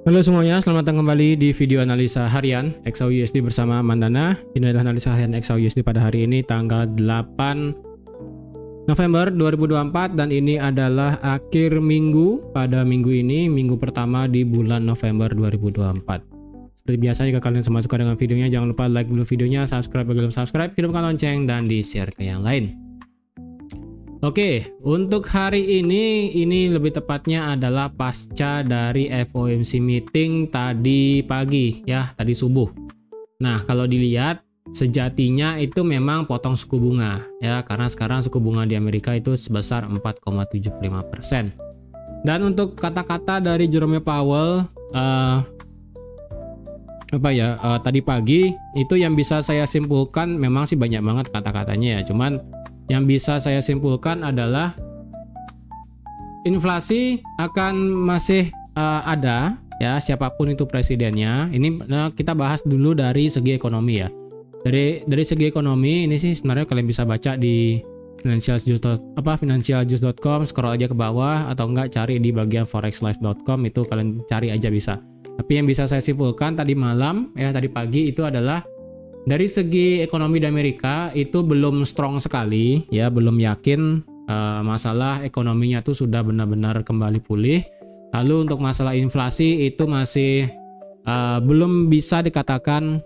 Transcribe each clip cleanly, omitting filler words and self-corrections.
Halo semuanya, selamat datang kembali di video analisa harian XAUUSD bersama Mandana. Ini adalah analisa harian XAUUSD pada hari ini tanggal 8 November 2024 dan ini adalah akhir minggu pada minggu ini, minggu pertama di bulan November 2024. Seperti biasa, jika kalian semua suka dengan videonya, jangan lupa like dulu videonya, subscribe bagi belum subscribe, hidupkan lonceng, dan di-share ke yang lain. Oke, untuk hari ini lebih tepatnya adalah pasca dari FOMC meeting tadi pagi ya, tadi subuh. Nah, kalau dilihat sejatinya itu memang potong suku bunga ya, karena sekarang suku bunga di Amerika itu sebesar 4,75%. Dan untuk kata-kata dari Jerome Powell tadi pagi itu yang bisa saya simpulkan, memang sih banyak banget kata-katanya ya, cuman yang bisa saya simpulkan adalah inflasi akan masih ada ya, siapapun itu presidennya. Ini kita bahas dulu dari segi ekonomi ya. Dari segi ekonomi ini sih sebenarnya kalian bisa baca di financialjuice.com, scroll aja ke bawah atau enggak cari di bagian forexlife.com, itu kalian cari aja bisa. Tapi yang bisa saya simpulkan tadi malam ya, tadi pagi itu adalah dari segi ekonomi di Amerika itu belum strong sekali ya, belum yakin masalah ekonominya tuh sudah benar-benar kembali pulih. Lalu untuk masalah inflasi itu masih belum bisa dikatakan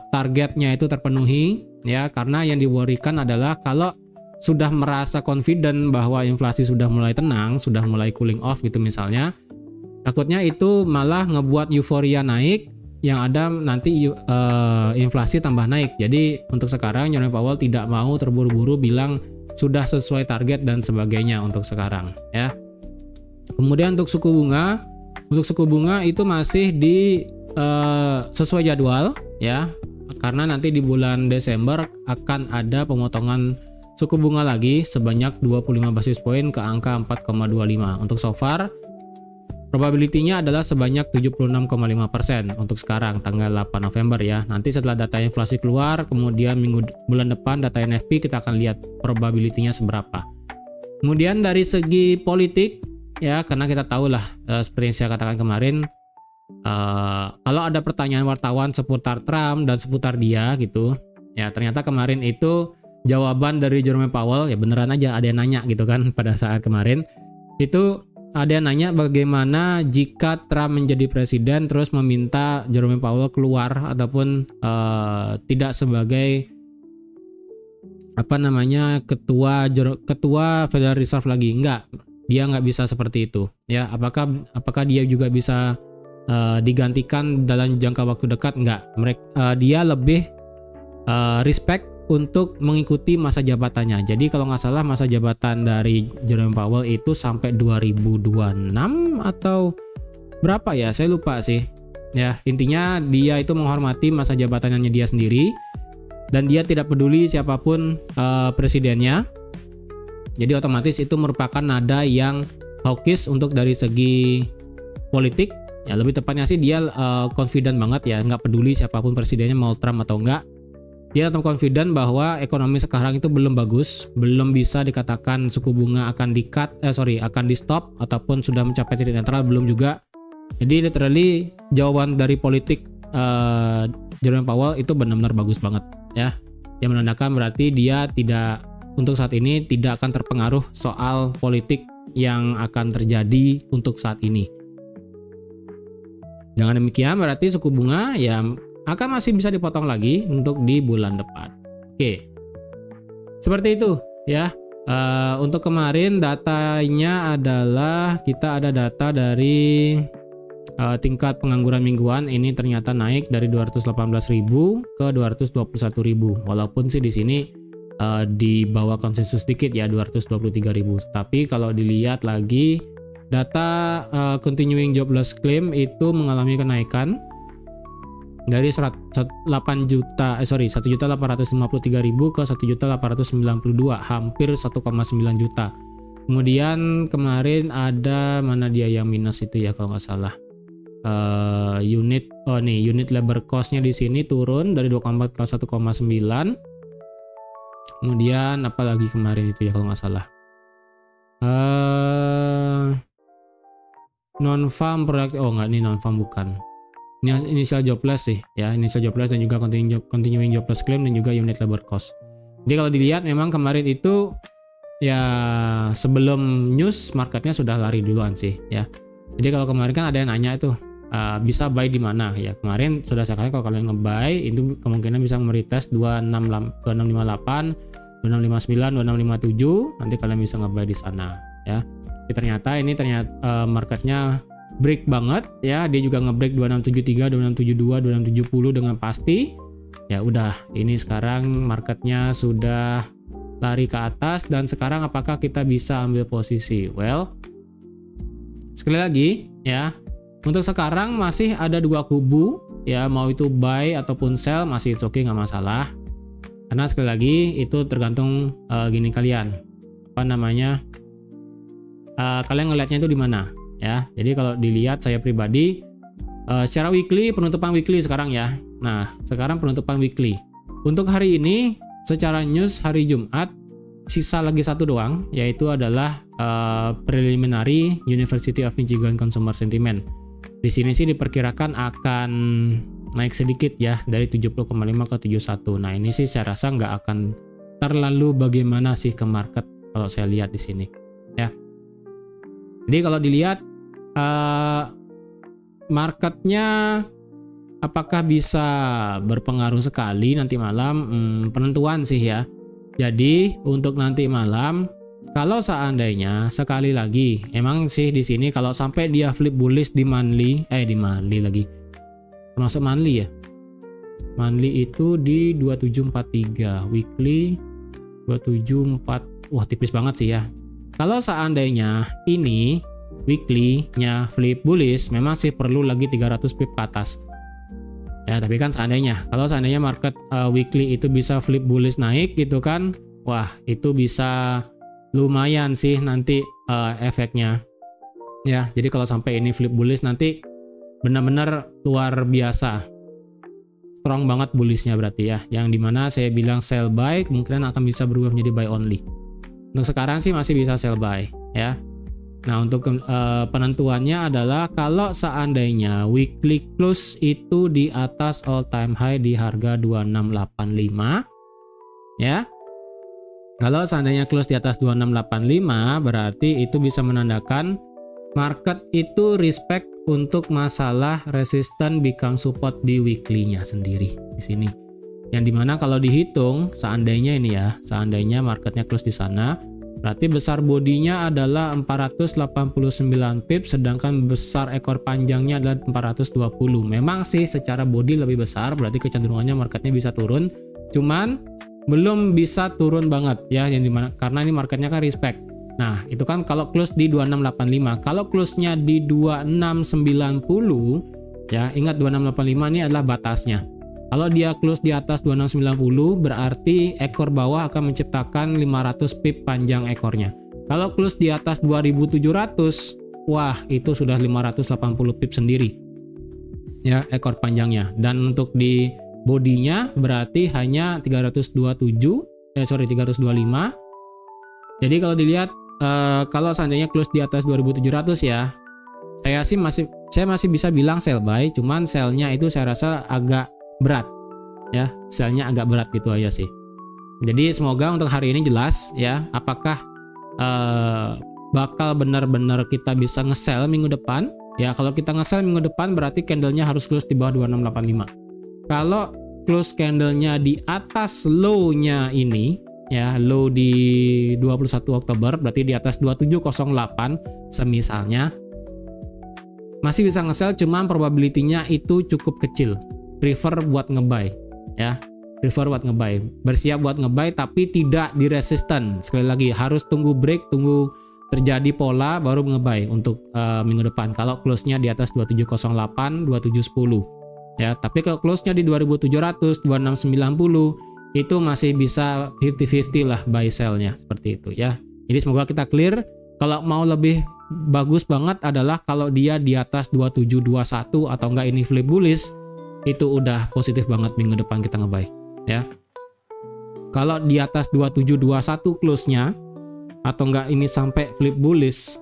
targetnya itu terpenuhi ya, karena yang diworrykan adalah kalau sudah merasa confident bahwa inflasi sudah mulai tenang, sudah mulai cooling off gitu misalnya, takutnya itu malah ngebuat euforia naik, yang ada nanti inflasi tambah naik. Jadi untuk sekarang Jerome Powell tidak mau terburu-buru bilang sudah sesuai target dan sebagainya untuk sekarang ya. Kemudian untuk suku bunga itu masih di sesuai jadwal ya, karena nanti di bulan Desember akan ada pemotongan suku bunga lagi sebanyak 25 basis poin ke angka 4,25. Untuk so far probability-nya adalah sebanyak 76,5% untuk sekarang tanggal 8 November ya. Nanti setelah data inflasi keluar, kemudian bulan depan data NFP, kita akan lihat probability-nya seberapa. Kemudian dari segi politik ya, karena kita tahu lah seperti yang saya katakan kemarin, kalau ada pertanyaan wartawan seputar Trump dan seputar dia gitu ya, ternyata kemarin itu jawaban dari Jerome Powell ya, beneran aja ada yang nanya gitu kan pada saat kemarin itu. Ada yang nanya bagaimana jika Trump menjadi presiden terus meminta Jerome Powell keluar ataupun tidak sebagai ketua Federal Reserve lagi. Enggak, dia nggak bisa seperti itu ya. Apakah dia juga bisa digantikan dalam jangka waktu dekat? Enggak. Dia lebih respect untuk mengikuti masa jabatannya. Jadi kalau nggak salah masa jabatan dari Jerome Powell itu sampai 2026 atau berapa ya, saya lupa sih ya. Intinya dia itu menghormati masa jabatannya dia sendiri dan dia tidak peduli siapapun presidennya. Jadi otomatis itu merupakan nada yang hawkish untuk dari segi politik ya. Lebih tepatnya sih dia confident banget ya, nggak peduli siapapun presidennya, mau Trump atau enggak. Dia tetap confident bahwa ekonomi sekarang itu belum bagus, belum bisa dikatakan suku bunga akan akan di stop ataupun sudah mencapai titik netral, belum juga. Jadi literally jawaban dari politik Jerome Powell itu benar-benar bagus banget ya. Yang menandakan berarti dia tidak, untuk saat ini tidak akan terpengaruh soal politik yang akan terjadi untuk saat ini. Dengan demikian berarti suku bunga ya akan masih bisa dipotong lagi untuk di bulan depan. Oke, seperti itu ya. Untuk kemarin datanya adalah kita ada data dari tingkat pengangguran mingguan, ini ternyata naik dari 218.000 ke 221.000. Walaupun sih di sini di bawah konsensus sedikit ya, 223.000. Tapi kalau dilihat lagi data continuing jobless claim itu mengalami kenaikan dari 1.853.000 ke 1.892, hampir 1,9 juta. Kemudian kemarin ada mana dia yang minus itu ya kalau nggak salah, unit labor cost-nya di sini turun dari 2,4 ke 1,9. Kemudian apalagi kemarin itu ya kalau nggak salah, non farm product, oh enggak, ini non farm bukan. Ini initial jobless sih ya, initial jobless dan juga continuing jobless claim dan juga unit labor cost. Jadi kalau dilihat memang kemarin itu ya sebelum news marketnya sudah lari duluan sih ya. Jadi kalau kemarin kan ada yang nanya itu bisa buy di mana ya. Kemarin sudah saya katakan kalau kalian nge-buy itu kemungkinan bisa meretest 2658, 2659, 2657, nanti kalian bisa nge-buy di sana ya. Jadi ternyata marketnya break banget ya, dia juga nge-break 2673, 2672, 2670 dengan pasti. Ya udah, ini sekarang marketnya sudah lari ke atas dan sekarang apakah kita bisa ambil posisi? Well, sekali lagi ya, untuk sekarang masih ada dua kubu ya, mau itu buy ataupun sell masih it's okay, nggak masalah. Karena sekali lagi itu tergantung gini kalian apa namanya, kalian ngelihatnya itu di mana ya. Jadi kalau dilihat saya pribadi secara weekly, penutupan weekly sekarang ya. Nah sekarang penutupan weekly untuk hari ini secara news hari Jumat sisa lagi satu doang, yaitu adalah preliminary University of Michigan Consumer Sentiment. Di sini sih diperkirakan akan naik sedikit ya, dari 70,5 ke 71. Nah ini sih saya rasa nggak akan terlalu bagaimana sih ke market kalau saya lihat di sini ya. Jadi kalau dilihat marketnya apakah bisa berpengaruh sekali nanti malam, penentuan sih ya. Jadi untuk nanti malam kalau seandainya sekali lagi emang sih di sini kalau sampai dia flip bullish di monthly lagi, termasuk monthly ya, monthly itu di 2743, weekly 274, wah tipis banget sih ya. Kalau seandainya ini weekly-nya flip bullish memang sih perlu lagi 300 pip ke atas ya, tapi kan kalau seandainya market weekly itu bisa flip bullish naik gitu kan, wah itu bisa lumayan sih nanti efeknya ya. Jadi kalau sampai ini flip bullish nanti benar-benar luar biasa strong banget bullishnya berarti ya, yang dimana saya bilang sell buy kemungkinan akan bisa berubah menjadi buy only. Untuk sekarang sih masih bisa sell buy ya. Nah untuk penentuannya adalah kalau seandainya weekly close itu di atas all time high di harga 2685 ya. Kalau seandainya close di atas 2685 berarti itu bisa menandakan market itu respect untuk masalah resistance become support di weekly-nya sendiri di sini. Yang dimana kalau dihitung seandainya ini ya, seandainya marketnya close di sana, berarti besar bodinya adalah 489 pips, sedangkan besar ekor panjangnya adalah 420. Memang sih secara body lebih besar, berarti kecenderungannya marketnya bisa turun. Cuman belum bisa turun banget ya, yang dimana karena ini marketnya kan respect. Nah itu kan kalau close di 2685, kalau close-nya di 2690 ya, ingat 2685 ini adalah batasnya. Kalau dia close di atas 2690 berarti ekor bawah akan menciptakan 500 pip panjang ekornya. Kalau close di atas 2700, wah itu sudah 580 pip sendiri ya ekor panjangnya. Dan untuk di bodinya berarti hanya 325. Jadi kalau dilihat kalau seandainya close di atas 2700 ya, saya masih bisa bilang sell buy, cuman sell-nya itu saya rasa agak berat ya, sell-nya agak berat gitu aja sih. Jadi semoga untuk hari ini jelas ya, apakah bakal benar-benar kita bisa nge-sell minggu depan ya. Kalau kita nge-sell minggu depan berarti candlenya harus close di bawah 2685. Kalau close candlenya di atas low-nya ini ya, low di 21 Oktober berarti di atas 2708 semisalnya, masih bisa nge-sell, cuman probability-nya itu cukup kecil. Prefer buat nge-buy ya, prefer buat nge-buy, bersiap buat nge-buy tapi tidak di resistance. Sekali lagi harus tunggu break, tunggu terjadi pola baru nge-buy untuk minggu depan kalau close-nya di atas 2708, 2710 ya. Tapi kalau close-nya di 2700, 2690 itu masih bisa 50-50 lah buy sell-nya seperti itu ya. Jadi semoga kita clear. Kalau mau lebih bagus banget adalah kalau dia di atas 2721 atau enggak ini flip bullish, itu udah positif banget minggu depan kita nge-buy ya. Kalau di atas 2721 close-nya atau enggak ini sampai flip bullish,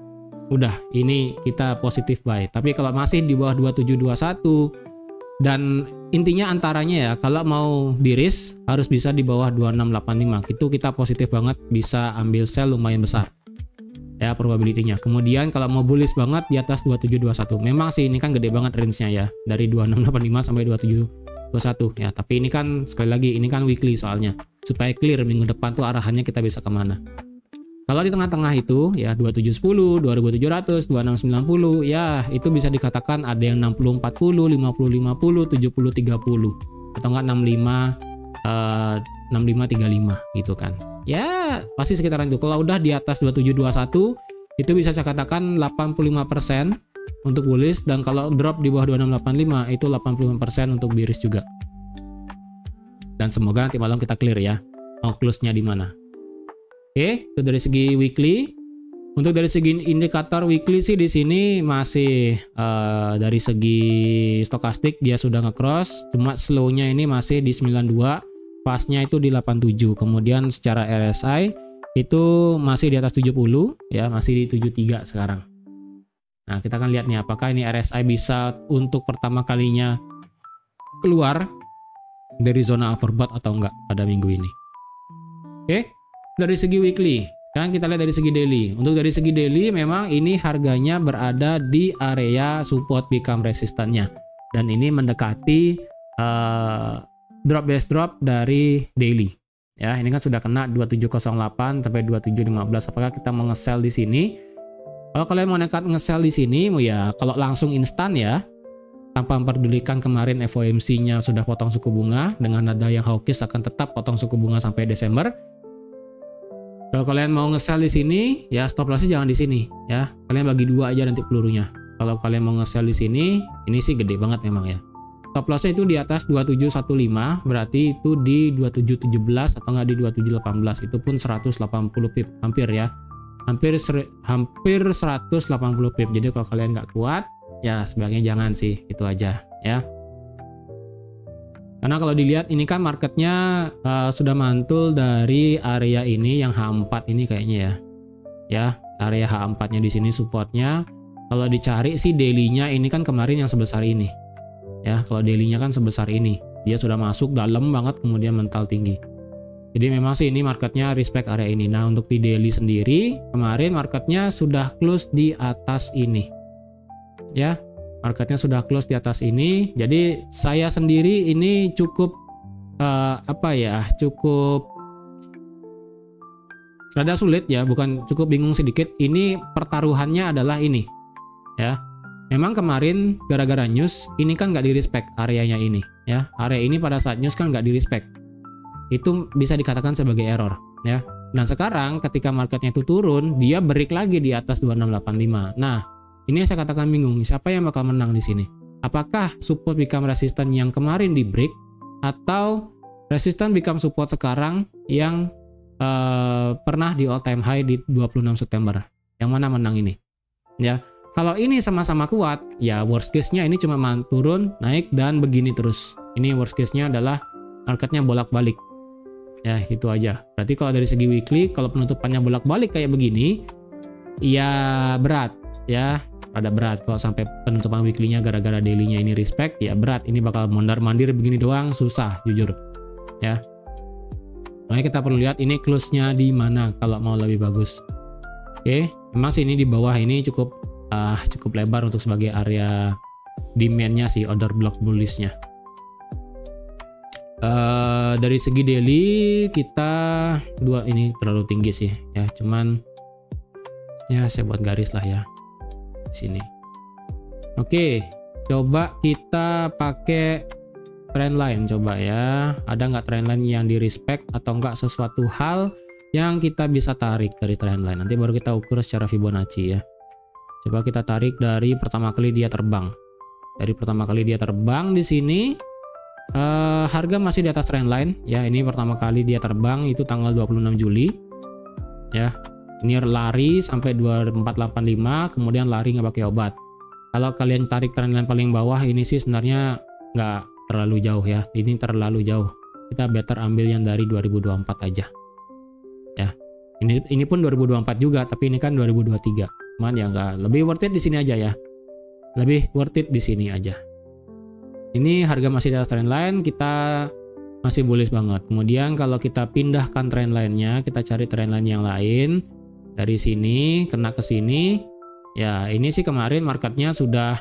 udah ini kita positif buy. Tapi kalau masih di bawah 2721 dan intinya antaranya ya, kalau mau di-risk harus bisa di bawah 2685. Itu kita positif banget bisa ambil sell lumayan besar. Ya probability-nya. Kemudian kalau mau bullish banget di atas 2721. Memang sih ini kan gede banget range-nya ya, dari 2685 sampai 2721 ya. Tapi ini kan sekali lagi ini kan weekly soalnya. Supaya clear minggu depan tuh arahannya kita bisa kemana. Kalau di tengah-tengah itu ya 2710, 2700, 2690 ya itu bisa dikatakan ada yang 6040, 5050, 7030 atau enggak 6535 gitu kan. Ya pasti sekitaran itu. Kalau udah di atas 2721 itu bisa saya katakan 85% untuk bullish, dan kalau drop di bawah 2685 itu 85% untuk bearish juga. Dan semoga nanti malam kita clear ya. Mau close-nya di mana. Oke, itu dari segi weekly. Untuk dari segi indikator weekly sih di sini masih dari segi stokastik dia sudah nge-cross, cuma slow-nya ini masih di 92, fast-nya itu di 87. Kemudian secara RSI itu masih di atas 70 ya, masih di 73 sekarang. Nah, kita akan lihat nih apakah ini RSI bisa untuk pertama kalinya keluar dari zona overbought atau enggak pada minggu ini. Oke. Dari segi weekly, sekarang kita lihat dari segi daily. Untuk dari segi daily memang ini harganya berada di area support become resistance-nya, dan ini mendekati drop base drop dari daily. Ya, ini kan sudah kena 2708 sampai 2715. Apakah kita mau nge-sell di sini? Kalau kalian mau nekat nge-sell di sini, ya kalau langsung instan ya, tanpa memperdulikan kemarin FOMC-nya sudah potong suku bunga, dengan nada yang hawkish akan tetap potong suku bunga sampai Desember. Kalau kalian mau nge-sell di sini, ya stop loss-nya jangan di sini ya. Kalian bagi dua aja nanti pelurunya. Kalau kalian mau nge-sell di sini, ini sih gede banget memang ya. Stop loss-nya itu di atas 2715, berarti itu di 2717 atau enggak di 2718. Itu pun 180 pip hampir ya. Hampir 180 pip. Jadi kalau kalian nggak kuat, ya sebaiknya jangan sih, itu aja ya. Karena kalau dilihat ini kan marketnya sudah mantul dari area ini yang H4 ini kayaknya ya. Ya, area H4-nya di sini supportnya. Kalau dicari sih daily-nya ini kan kemarin yang sebesar ini. Ya, kalau daily-nya kan sebesar ini. Dia sudah masuk dalam banget kemudian mental tinggi. Jadi memang sih ini marketnya respect area ini. Nah, untuk di daily sendiri kemarin marketnya sudah close di atas ini. Ya. Marketnya sudah close di atas ini, jadi saya sendiri ini cukup cukup rada sulit ya, bukan cukup bingung sedikit. Ini pertaruhannya adalah ini, ya. Memang kemarin gara-gara news ini kan nggak di respect areanya ini, ya. Area ini pada saat news kan nggak di respect, itu bisa dikatakan sebagai error, ya. Dan sekarang ketika marketnya itu turun, dia break lagi di atas 2685. Nah. Ini saya katakan bingung, siapa yang bakal menang di sini? Apakah support become resistance yang kemarin di break, atau resistance become support sekarang yang pernah di all time high di 26 September? Yang mana menang ini? Ya, kalau ini sama-sama kuat, ya worst case-nya ini cuma turun, naik dan begini terus. Ini worst case-nya adalah marketnya bolak-balik. Ya, itu aja. Berarti kalau dari segi weekly, kalau penutupannya bolak-balik kayak begini, ya berat, ya. Ada berat kalau sampai penutupan weekly-nya gara-gara daily-nya ini respect, ya berat. Ini bakal mondar-mandir begini doang, susah jujur ya. Makanya kita perlu lihat ini close-nya di mana kalau mau lebih bagus. Oke, memang sih ini di bawah ini cukup lebar untuk sebagai area demand-nya sih, order block bullish-nya. Dari segi daily kita ini terlalu tinggi sih ya, cuman ya saya buat garis lah ya sini. Oke, coba kita pakai trendline coba ya. Ada nggak trendline yang di respect atau nggak sesuatu hal yang kita bisa tarik dari trendline? Nanti baru kita ukur secara Fibonacci ya. Coba kita tarik dari pertama kali dia terbang. Dari pertama kali dia terbang di sini harga masih di atas trendline ya. Ini pertama kali dia terbang itu tanggal 26 Juli ya. Ini lari sampai 2485, kemudian lari nggak pakai obat. Kalau kalian tarik trendline paling bawah ini sih sebenarnya nggak terlalu jauh ya. Ini terlalu jauh. Kita better ambil yang dari 2024 aja. Ya. Ini pun 2024 juga, tapi ini kan 2023. Cuman ya nggak, lebih worth it di sini aja ya. Lebih worth it di sini aja. Ini harga masih di atas trendline, kita masih bullish banget. Kemudian kalau kita pindahkan trendline-nya, kita cari trendline yang lain. Dari sini kena ke sini. Ya, ini sih kemarin marketnya sudah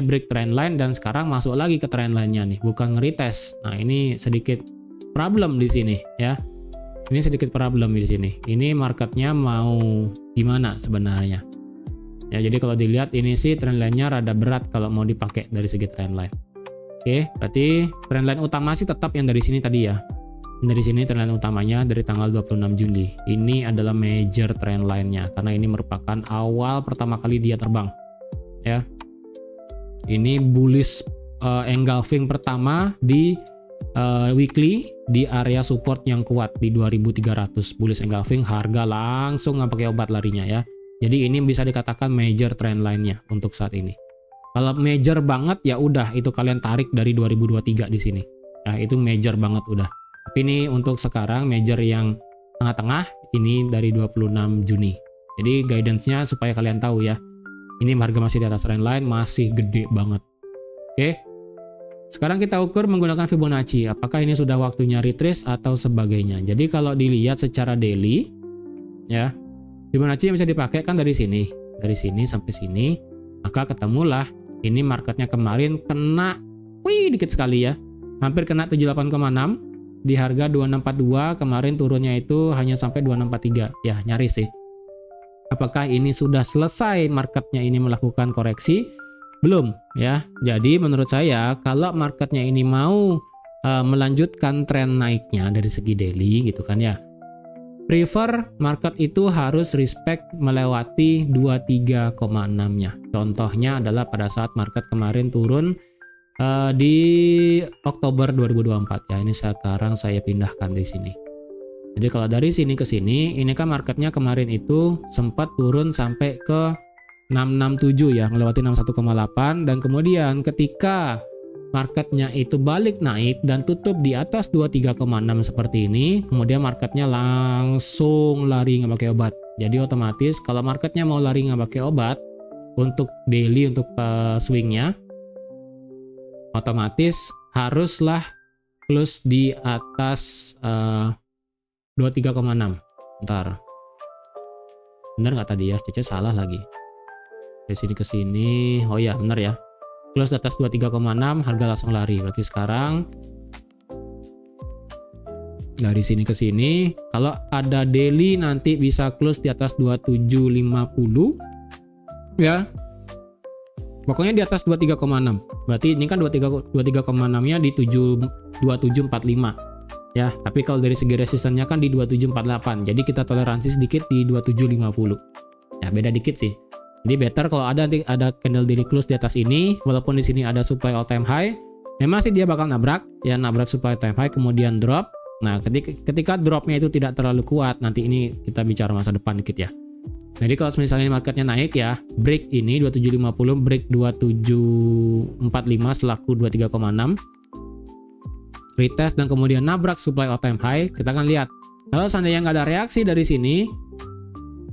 break trendline dan sekarang masuk lagi ke trendline-nya nih, bukan nge-retest. Nah, ini sedikit problem di sini ya. Ini sedikit problem di sini. Ini marketnya mau gimana sebenarnya? Ya, jadi kalau dilihat ini sih trendline-nya rada berat kalau mau dipakai dari segi trendline. Oke, berarti trendline utama sih tetap yang dari sini tadi ya. Dari sini trendline utamanya dari tanggal 26 Juli. Ini adalah major trendline-nya karena ini merupakan awal pertama kali dia terbang. Ya. Ini bullish engulfing pertama di weekly di area support yang kuat di 2300. Bullish engulfing, harga langsung nggak pakai obat larinya ya. Jadi ini bisa dikatakan major trend line-nya untuk saat ini. Kalau major banget ya udah itu kalian tarik dari 2023 di sini. Ya itu major banget udah. Tapi ini untuk sekarang major yang tengah-tengah ini dari 26 Juni. Jadi guidance-nya supaya kalian tahu ya. Ini harga masih di atas trend line, masih gede banget. Oke. Sekarang kita ukur menggunakan Fibonacci. Apakah ini sudah waktunya retrace atau sebagainya. Jadi kalau dilihat secara daily ya, Fibonacci yang bisa dipakai kan dari sini sampai sini, maka ketemulah ini marketnya kemarin kena, dikit sekali ya, hampir kena 78,6 di harga 2642, kemarin turunnya itu hanya sampai 2643, ya nyaris sih. Apakah ini sudah selesai marketnya ini melakukan koreksi? Belum ya. Jadi menurut saya kalau marketnya ini mau melanjutkan tren naiknya dari segi daily gitu kan ya, prefer market itu harus respect melewati 23,6-nya. Contohnya adalah pada saat market kemarin turun di Oktober 2024 ya. Ini sekarang saya pindahkan di sini. Jadi kalau dari sini ke sini, ini kan marketnya kemarin itu sempat turun sampai ke 667 ya, melewati 61,8 dan kemudian ketika marketnya itu balik naik dan tutup di atas 23,6 seperti ini, kemudian marketnya langsung lari nggak pakai obat. Jadi otomatis kalau marketnya mau lari nggak pakai obat untuk daily, untuk swingnya, otomatis haruslah close di atas 23,6. Bentar, bener nggak tadi ya? Cece salah lagi. Dari sini ke sini, oh ya bener ya. Close di atas 23,6, harga langsung lari. Berarti sekarang dari sini ke sini, kalau ada daily nanti bisa close di atas 2750 ya. Pokoknya di atas 23,6. Berarti ini kan 23,6-nya di 2745 ya. Tapi kalau dari segi resistannya kan di 2748. Jadi kita toleransi sedikit di 2750. Ya beda dikit sih. Jadi better kalau ada candle daily close di atas ini, walaupun di sini ada supply all time high, memang sih dia bakal nabrak supply all time high kemudian drop. Nah, ketika dropnya itu tidak terlalu kuat, nanti ini kita bicara masa depan dikit ya. Jadi kalau misalnya marketnya naik ya, break ini 2750, break 2745 selaku 23,6, retest dan kemudian nabrak supply all time high, kita akan lihat. Kalau seandainya nggak ada reaksi dari sini,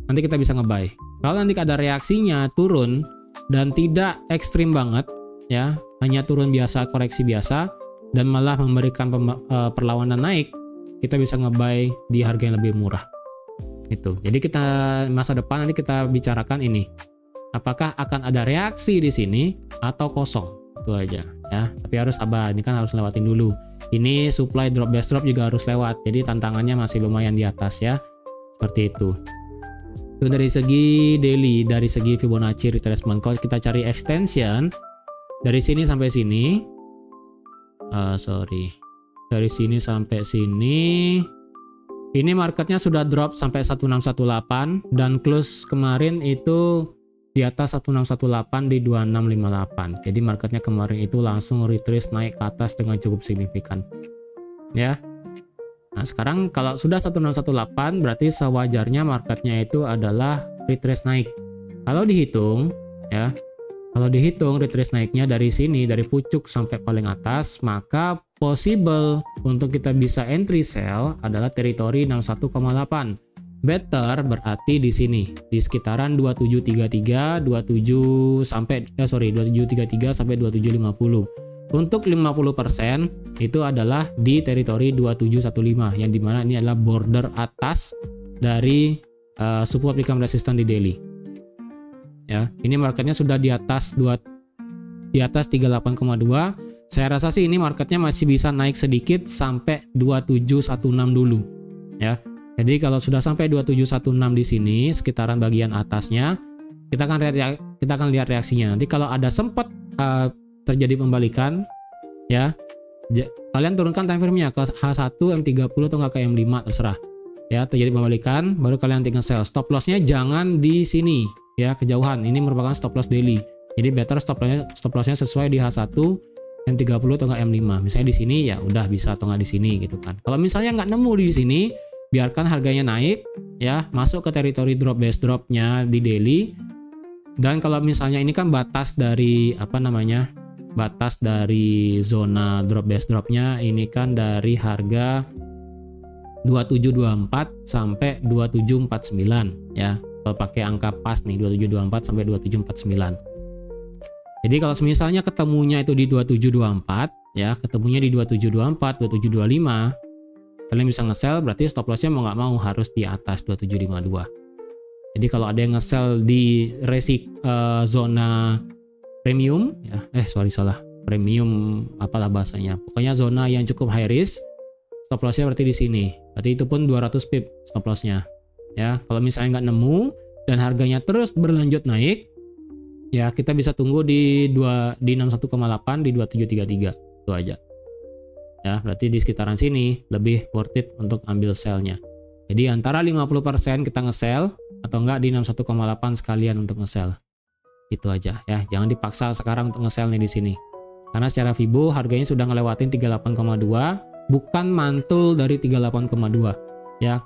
nanti kita bisa nge-buy. Kalau nanti ada reaksinya turun dan tidak ekstrim banget ya, hanya turun biasa, koreksi biasa dan malah memberikan perlawanan naik, kita bisa nge-buy di harga yang lebih murah. Itu. Jadi kita masa depan nanti kita bicarakan ini. Apakah akan ada reaksi di sini atau kosong? Itu aja ya. Tapi harus sabar, ini kan harus lewatin dulu. Ini supply drop base drop juga harus lewat. Jadi tantangannya masih lumayan di atas ya. Seperti itu. Itu dari segi daily, dari segi Fibonacci retracement. Kalau kita cari extension dari sini sampai sini, dari sini sampai sini, ini marketnya sudah drop sampai 1618 dan close kemarin itu di atas 1618 di 2658. Jadi marketnya kemarin itu langsung retrace naik ke atas dengan cukup signifikan, ya. Nah sekarang kalau sudah 1618 berarti sewajarnya marketnya itu adalah retrace naik. Kalau dihitung ya, kalau dihitung retrace naiknya dari sini, dari pucuk sampai paling atas, maka possible untuk kita bisa entry sell adalah teritori 61,8. Better berarti di sini di sekitaran 2733, 27 sampai 2733 sampai 2750. Untuk 50% itu adalah di teritori 2715 yang dimana ini adalah border atas dari support become resistant di daily. Ya, ini marketnya sudah di atas 38,2. Saya rasa sih ini marketnya masih bisa naik sedikit sampai 2716 dulu. Ya. Jadi kalau sudah sampai 2716 di sini sekitaran bagian atasnya, kita akan lihat reaksinya. Nanti kalau ada sempat terjadi pembalikan, ya, kalian turunkan time frame-nya ke H1, M30 atau nggak ke M5 terserah. Ya, terjadi pembalikan, baru kalian tinggal sell. Stop loss-nya jangan di sini, ya, kejauhan. Ini merupakan stop loss daily. Jadi better stop loss-nya sesuai di H1, M30 atau nggak M5. Misalnya di sini ya udah bisa atau nggak di sini gitu kan. Kalau misalnya nggak nemu di sini, biarkan harganya naik, ya, masuk ke teritori drop base drop-nya di daily. Dan kalau misalnya ini kan batas dari batas dari zona drop base drop-nya ini kan dari harga 2724 sampai 2749, ya. Kalau pakai angka pas nih 2724 sampai 2749. Jadi kalau misalnya ketemunya itu di 2724, ya, ketemunya di 2724, 2725, kalian bisa nge-sell, berarti stop loss-nya mau nggak mau harus di atas 2752. Jadi kalau ada yang nge-sell di zona premium, ya, premium apalah bahasanya. Pokoknya zona yang cukup high risk, stop loss-nya berarti di sini. Berarti itu pun 200 pip stop loss-nya. Ya, kalau misalnya nggak nemu dan harganya terus berlanjut naik, ya kita bisa tunggu di 61,8 di 2733. Itu aja. Ya, berarti di sekitaran sini lebih worth it untuk ambil sell-nya. Jadi antara 50% kita nge-sell atau enggak di 61,8 sekalian untuk nge-sell. Itu aja ya, jangan dipaksa sekarang untuk nge-sell nih di sini. Karena secara Fibo harganya sudah ngelewatin 38,2, bukan mantul dari 38,2 ya.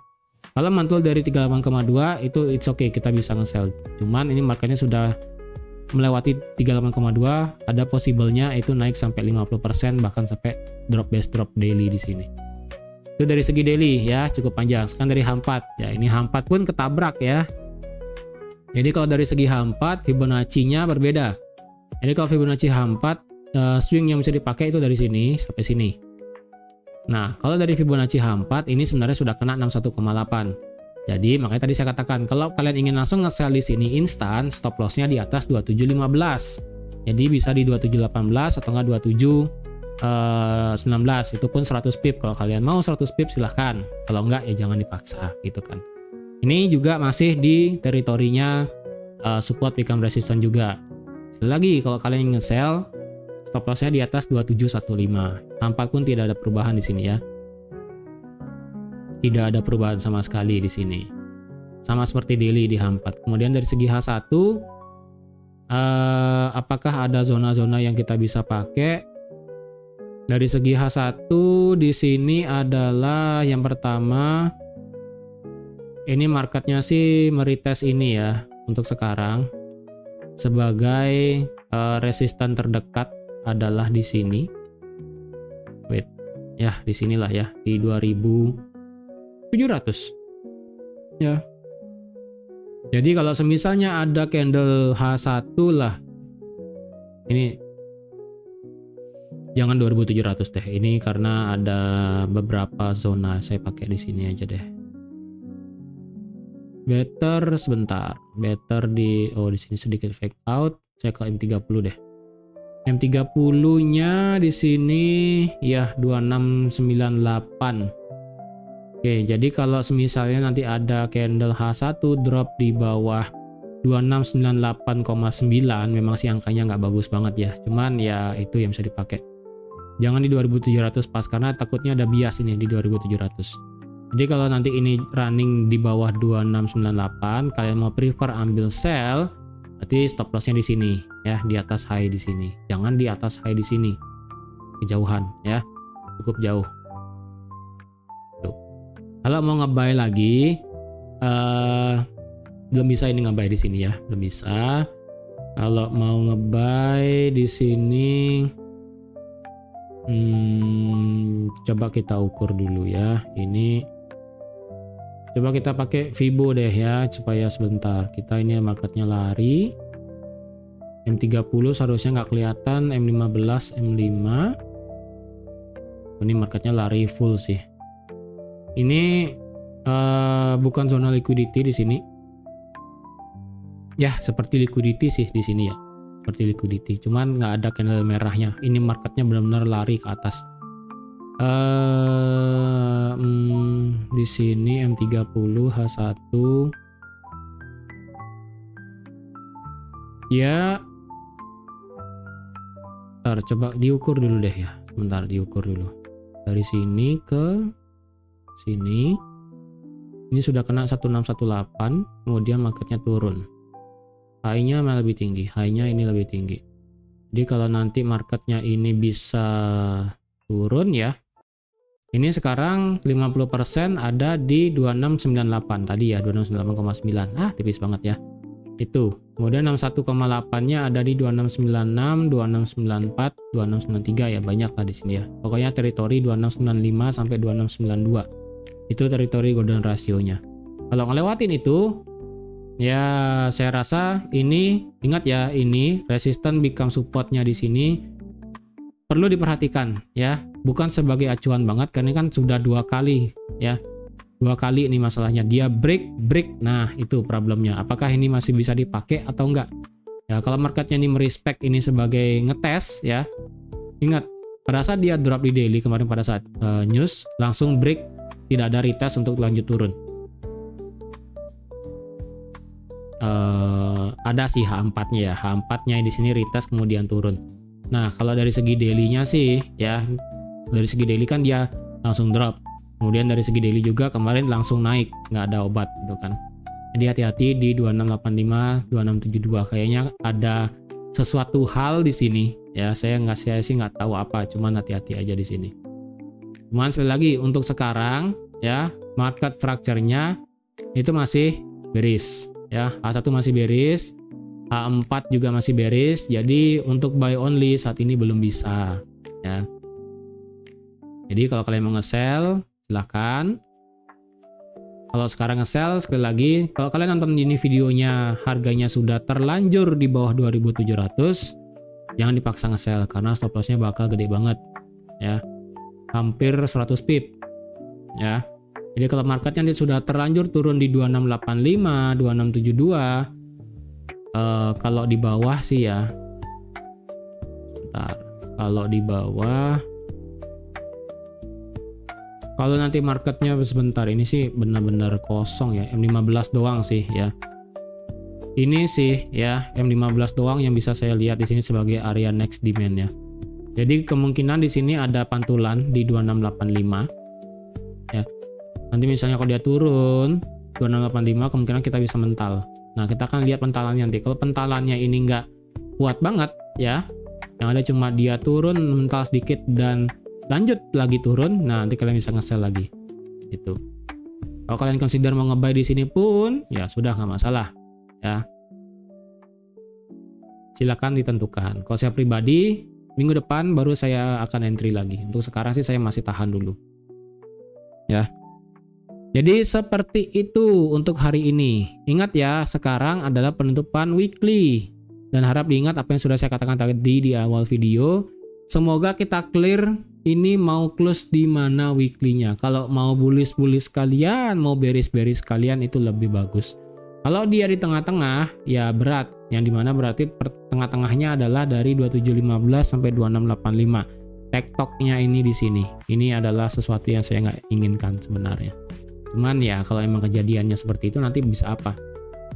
Kalau mantul dari 38,2 itu it's okay, kita bisa nge-sell. Cuman ini marketnya sudah melewati 38,2, ada possible-nya itu naik sampai 50% bahkan sampai drop base drop daily di sini. Itu dari segi daily ya, cukup panjang. Sekarang dari H4 ya, ini H4 pun ketabrak ya. Jadi kalau dari segi H4 Fibonacci-nya berbeda. Jadi kalau Fibonacci H4 swing yang bisa dipakai itu dari sini sampai sini. Nah, kalau dari Fibonacci H4 ini sebenarnya sudah kena 61,8. Jadi makanya tadi saya katakan kalau kalian ingin langsung nge-sell di sini instan, stop loss-nya di atas 2715. Jadi bisa di 2718 atau enggak 2719. Itu pun 100 pip. Kalau kalian mau 100 pip silahkan. Kalau enggak ya jangan dipaksa gitu kan. Ini juga masih di teritorinya support become resistant juga. Sekali lagi kalau kalian ingin nge-sell, stop loss-nya di atas 2715. Tampak pun tidak ada perubahan di sini ya. Tidak ada perubahan sama sekali di sini. Sama seperti daily di H4. Kemudian dari segi H1, apakah ada zona-zona yang kita bisa pakai? Dari segi H1 di sini adalah yang pertama, ini marketnya sih meretest ini ya untuk sekarang. Sebagai resistan terdekat adalah di sini. Wait, ya di sinilah ya di 2700 ya. Jadi kalau semisalnya ada candle H1 lah, ini jangan 2700 deh, ini karena ada beberapa zona, saya pakai di sini aja deh. Better sebentar, better di sini sedikit fake out, saya ke M30 deh. M30-nya di sini ya 2698. Oke, jadi kalau misalnya nanti ada candle H1 drop di bawah 2698,9, memang sih angkanya nggak bagus banget ya. Cuman ya itu yang bisa dipakai. Jangan di 2700 pas, karena takutnya ada bias ini di 2700. Jadi kalau nanti ini running di bawah 2698, kalian mau prefer ambil sell, berarti stop loss-nya di sini ya, di atas high di sini. Jangan di atas high di sini. Kejauhan ya. Cukup jauh. Kalau mau nge-buy lagi, belum bisa ini nge-buy di sini ya, belum bisa. Kalau mau nge-buy di sini, coba kita ukur dulu ya. Ini Coba kita pakai Fibo deh ya, supaya sebentar. Kita ini marketnya lari. M30 seharusnya nggak kelihatan, M15, M5. Ini marketnya lari full sih. Ini bukan zona liquidity di sini. Ya, seperti liquidity sih di sini ya. Seperti liquidity, cuman nggak ada candle merahnya. Ini marketnya benar-benar lari ke atas. Di sini M30 H1. Ya. Ntar coba diukur dulu deh ya. Sebentar diukur dulu. Dari sini ke sini. Ini sudah kena 1618, kemudian marketnya turun. High-nya malah lebih tinggi, high-nya ini lebih tinggi. Jadi kalau nanti marketnya ini bisa turun ya. Ini sekarang 50% ada di 2698 tadi ya, 2698,9. Tipis banget ya. Itu. Kemudian 61,8-nya ada di 2696, 2694, 2693 ya, banyak lah di sini ya. Pokoknya teritori 2695 sampai 2692. Itu teritori golden ratio-nya. Kalau ngelewatin itu, ya saya rasa ini, ingat ya, ini resisten become support-nya di sini perlu diperhatikan ya. Bukan sebagai acuan banget karena kan sudah 2 kali ya. 2 kali ini masalahnya, dia break. Nah, itu problemnya. Apakah ini masih bisa dipakai atau enggak? Ya, kalau marketnya ini merespect ini sebagai ngetes ya. Ingat, pada saat dia drop di daily kemarin pada saat news langsung break, tidak ada retest untuk lanjut turun. Ada sih H4-nya ya. H4-nya di sini retest kemudian turun. Nah, kalau dari segi daily-nya sih ya, dari segi daily kan dia langsung drop. Kemudian dari segi daily juga kemarin langsung naik, nggak ada obat gitu kan. Jadi hati-hati di 2685, 2672 kayaknya ada sesuatu hal di sini ya. Saya sih nggak tahu apa, cuman hati-hati aja di sini. Cuman sekali lagi untuk sekarang ya, market structure-nya itu masih bearish ya. H1 masih bearish, H4 juga masih bearish. Jadi untuk buy only saat ini belum bisa ya. Jadi kalau kalian mau nge-sell silahkan. Kalau sekarang nge-sell, sekali lagi, kalau kalian nonton ini videonya harganya sudah terlanjur di bawah 2700, jangan dipaksa nge-sell karena stop loss-nya bakal gede banget ya. Hampir 100 pip ya. Jadi kalau marketnya sudah terlanjur turun di 2685, 2672, kalau di bawah sih ya. Bentar. Kalau di bawah, kalau nanti marketnya sebentar ini sih benar-benar kosong ya, M15 doang sih ya. Ini sih ya M15 doang yang bisa saya lihat di sini sebagai area next demand ya. Jadi kemungkinan di sini ada pantulan di 2685 ya. Nanti misalnya kalau dia turun 2685 kemungkinan kita bisa mental. Nah, kita akan lihat pentalannya nanti. Kalau pentalannya ini nggak kuat banget ya, yang ada cuma dia turun mental sedikit dan lanjut lagi turun, nah nanti kalian bisa nge-sell lagi itu. Kalau kalian consider mau nge-buy di sini pun ya sudah, nggak masalah ya, silakan ditentukan. Kalau saya pribadi minggu depan baru saya akan entry lagi. Untuk sekarang sih saya masih tahan dulu ya. Jadi seperti itu untuk hari ini. Ingat ya, sekarang adalah penutupan weekly dan harap diingat apa yang sudah saya katakan tadi di awal video. Semoga kita clear ini mau close di mana weekly-nya. Kalau mau bullish kalian, mau bearish kalian itu lebih bagus. Kalau dia di tengah-tengah ya berat, yang dimana berarti tengah-tengahnya adalah dari 2715 sampai 2685. TikToknya ini di sini. Ini adalah sesuatu yang saya nggak inginkan sebenarnya. Cuman ya kalau emang kejadiannya seperti itu nanti bisa apa?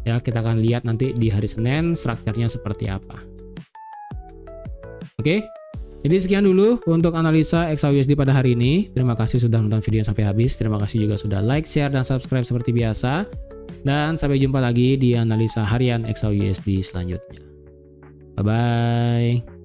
Ya kita akan lihat nanti di hari Senin strukturnya seperti apa. Oke? Jadi sekian dulu untuk analisa XAUUSD pada hari ini. Terima kasih sudah nonton video sampai habis. Terima kasih juga sudah like, share, dan subscribe seperti biasa. Dan sampai jumpa lagi di analisa harian XAUUSD selanjutnya. Bye-bye.